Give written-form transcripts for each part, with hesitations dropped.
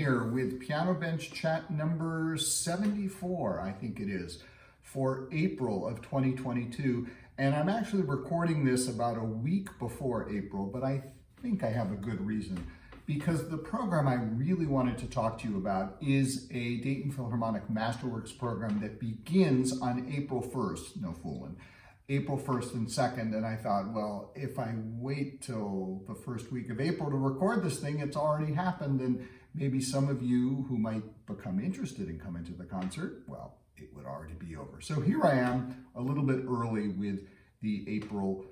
here with Piano Bench Chat number 74, I think it is, for April of 2022. And I'm actually recording this about a week before April, but I think I have a good reason. Because the program I really wanted to talk to you about is a Dayton Philharmonic Masterworks program that begins on April 1st, no fooling, April 1st and 2nd, and I thought, well, if I wait till the first week of April to record this thing, it's already happened, and maybe some of you who might become interested in coming to the concert, well, it would already be over. So here I am, a little bit early with the April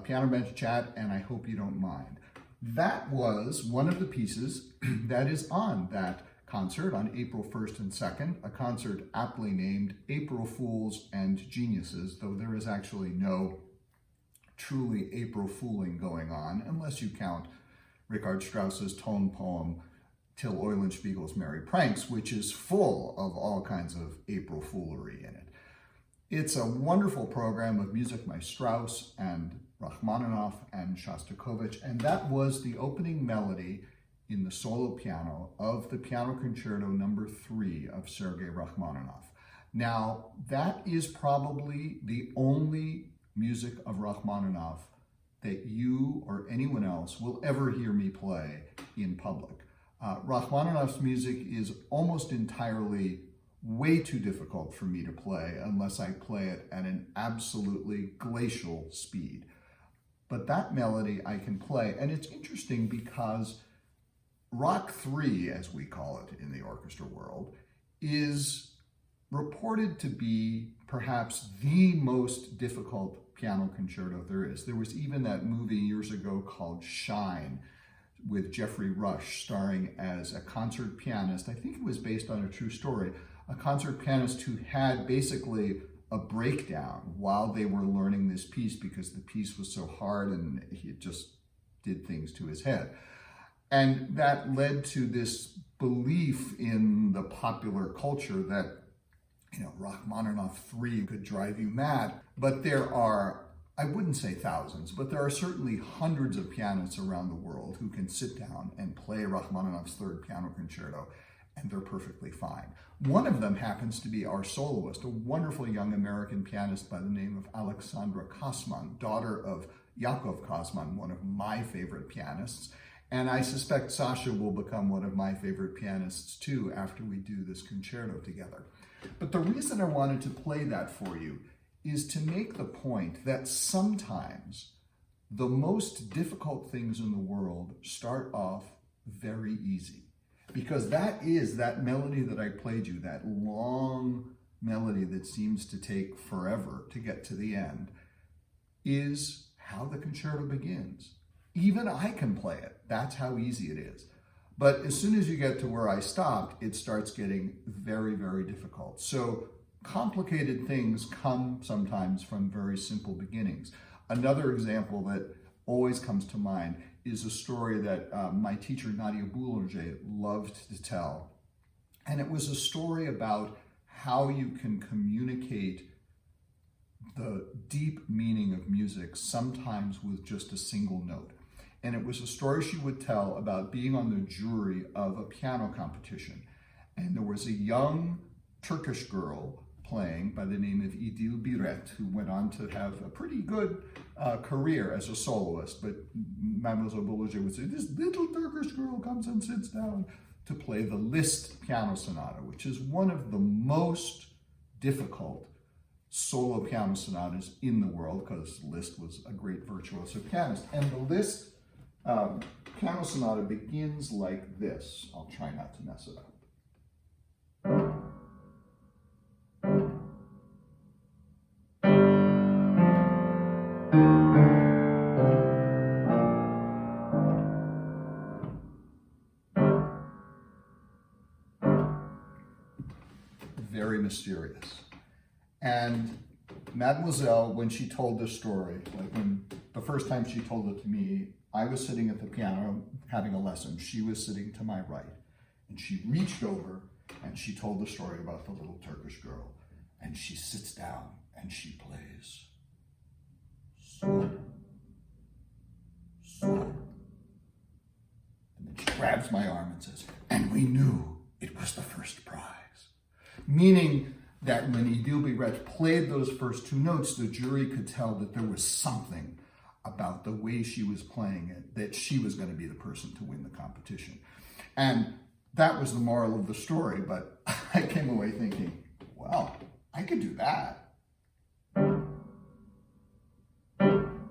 Piano Bench Chat, and I hope you don't mind. That was one of the pieces that is on that concert on April 1st and 2nd, a concert aptly named April Fools and Geniuses, though there is actually no truly April fooling going on, unless you count Richard Strauss's tone poem, Till Eulenspiegel's Merry Pranks, which is full of all kinds of April foolery in it. It's a wonderful program of music by Strauss and Rachmaninoff and Shostakovich, and that was the opening melody in the solo piano of the Piano Concerto number 3 of Sergei Rachmaninoff. Now, that is probably the only music of Rachmaninoff that you or anyone else will ever hear me play in public. Rachmaninoff's music is almost entirely way too difficult for me to play unless I play it at an absolutely glacial speed. But that melody I can play, and it's interesting because Rock 3, as we call it in the orchestra world, is reported to be perhaps the most difficult piano concerto there is. There was even that movie years ago called Shine with Jeffrey Rush starring as a concert pianist. I think it was based on a true story. A concert pianist who had basically a breakdown while they were learning this piece because the piece was so hard and he just did things to his head. And that led to this belief in the popular culture that, Rachmaninoff 3 could drive you mad. But there are, I wouldn't say thousands, but there are certainly hundreds of pianists around the world who can sit down and play Rachmaninoff's 3rd piano concerto, and they're perfectly fine. One of them happens to be our soloist, a wonderful young American pianist by the name of Alexandra Kosman, daughter of Yakov Kosman, one of my favorite pianists. And I suspect Sasha will become one of my favorite pianists too after we do this concerto together. But the reason I wanted to play that for you is to make the point that sometimes the most difficult things in the world start off very easy. Because that is that melody that I played you, that long melody that seems to take forever to get to the end, is how the concerto begins. Even I can play it. That's how easy it is. But as soon as you get to where I stopped, it starts getting very, very difficult. So complicated things come sometimes from very simple beginnings. Another example that always comes to mind is a story that my teacher Nadia Boulanger loved to tell. And it was a story about how you can communicate the deep meaning of music, sometimes with just a single note. And it was a story she would tell about being on the jury of a piano competition. And there was a young Turkish girl playing by the name of Idil Biret, who went on to have a pretty good career as a soloist. But Mademoiselle Boulanger would say, this little Turkish girl comes and sits down to play the Liszt Piano Sonata, which is one of the most difficult solo piano sonatas in the world, because Liszt was a great virtuoso pianist. And the Liszt piano sonata begins like this. I'll try not to mess it up. Very mysterious. And Mademoiselle, when she told this story, like when the first time she told it to me, I was sitting at the piano having a lesson. She was sitting to my right. And she reached over and she told the story about the little Turkish girl. And she sits down and she plays. So. And then she grabs my arm and says, and we knew it was the first prize. Meaning that when Idil Biret played those first two notes, the jury could tell that there was something about the way she was playing it, that she was going to be the person to win the competition. And that was the moral of the story, but I came away thinking, well, I could do that.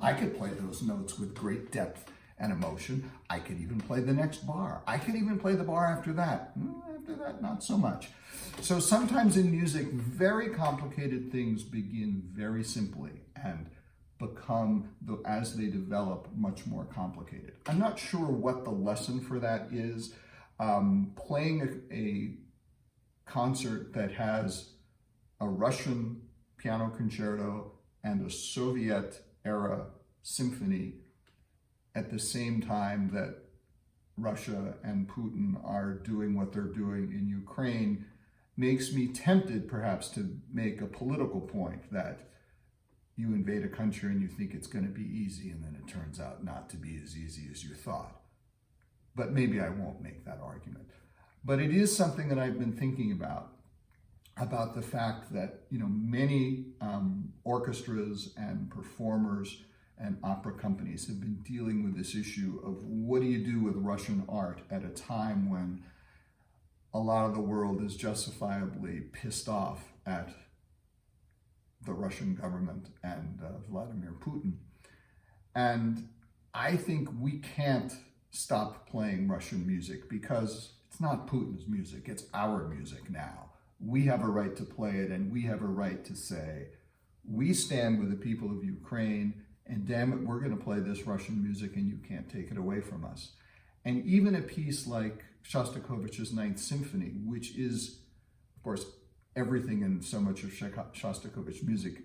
I could play those notes with great depth and emotion. I could even play the next bar. I could even play the bar after that. After that, not so much. So sometimes in music, very complicated things begin very simply and become, as they develop, much more complicated. I'm not sure what the lesson for that is. Playing a concert that has a Russian piano concerto and a Soviet-era symphony at the same time that Russia and Putin are doing what they're doing in Ukraine makes me tempted perhaps to make a political point that you invade a country and you think it's going to be easy, and then it turns out not to be as easy as you thought. But maybe I won't make that argument. But it is something that I've been thinking about the fact that, many orchestras and performers and opera companies have been dealing with this issue of what do you do with Russian art at a time when a lot of the world is justifiably pissed off at the Russian government and Vladimir Putin. And I think we can't stop playing Russian music because it's not Putin's music, it's our music now. We have a right to play it, and we have a right to say, we stand with the people of Ukraine, and damn it, we're going to play this Russian music and you can't take it away from us. And even a piece like Shostakovich's Ninth Symphony, which is, of course, everything in so much of Shostakovich's music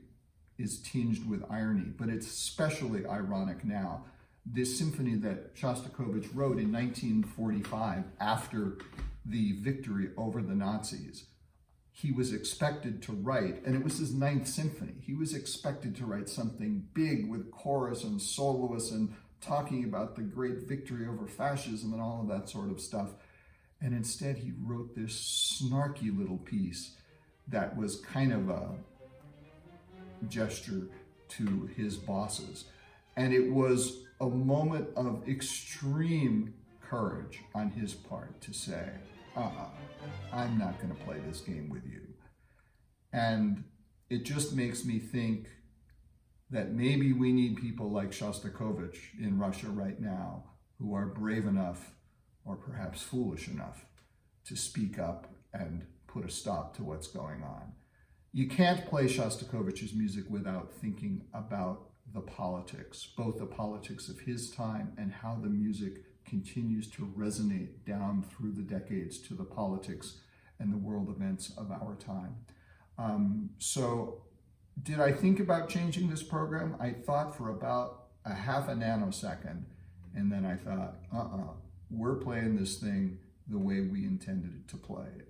is tinged with irony, but it's especially ironic now. This symphony that Shostakovich wrote in 1945 after the victory over the Nazis, he was expected to write, and it was his Ninth Symphony, he was expected to write something big with chorus and soloists and talking about the great victory over fascism and all of that sort of stuff. And instead he wrote this snarky little piece that was kind of a gesture to his bosses. And it was a moment of extreme courage on his part to say, I'm not going to play this game with you. And it just makes me think that maybe we need people like Shostakovich in Russia right now who are brave enough, or perhaps foolish enough, to speak up and put a stop to what's going on. You can't play Shostakovich's music without thinking about the politics, both the politics of his time and how the music continues to resonate down through the decades to the politics and the world events of our time. So did I think about changing this program? I thought for about a half a nanosecond, and then I thought, we're playing this thing the way we intended to play it.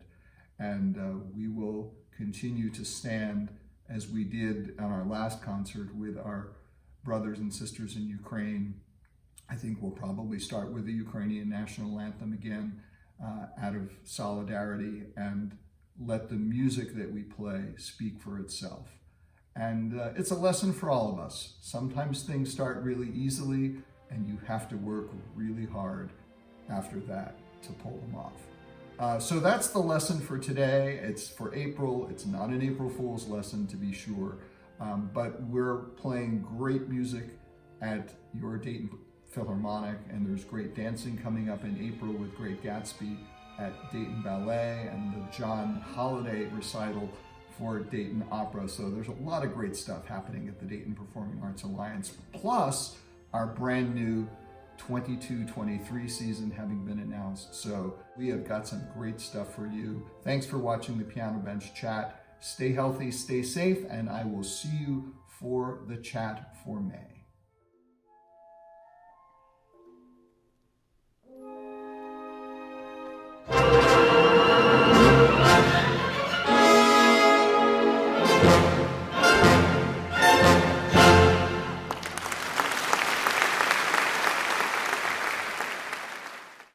And we will continue to stand as we did on our last concert with our brothers and sisters in Ukraine. I think we'll probably start with the Ukrainian national anthem again out of solidarity, and let the music that we play speak for itself. And it's a lesson for all of us. Sometimes things start really easily and you have to work really hard after that to pull them off. So that's the lesson for today. It's for April. It's not an April Fool's lesson, to be sure, but we're playing great music at your Dayton Philharmonic, and there's great dancing coming up in April with Great Gatsby at Dayton Ballet and the John Holiday recital for Dayton Opera. So there's a lot of great stuff happening at the Dayton Performing Arts Alliance, plus our brand new 22-23 season having been announced. So we have got some great stuff for you. Thanks for watching the Piano Bench Chat. Stay healthy, stay safe, and I will see you for the chat for May.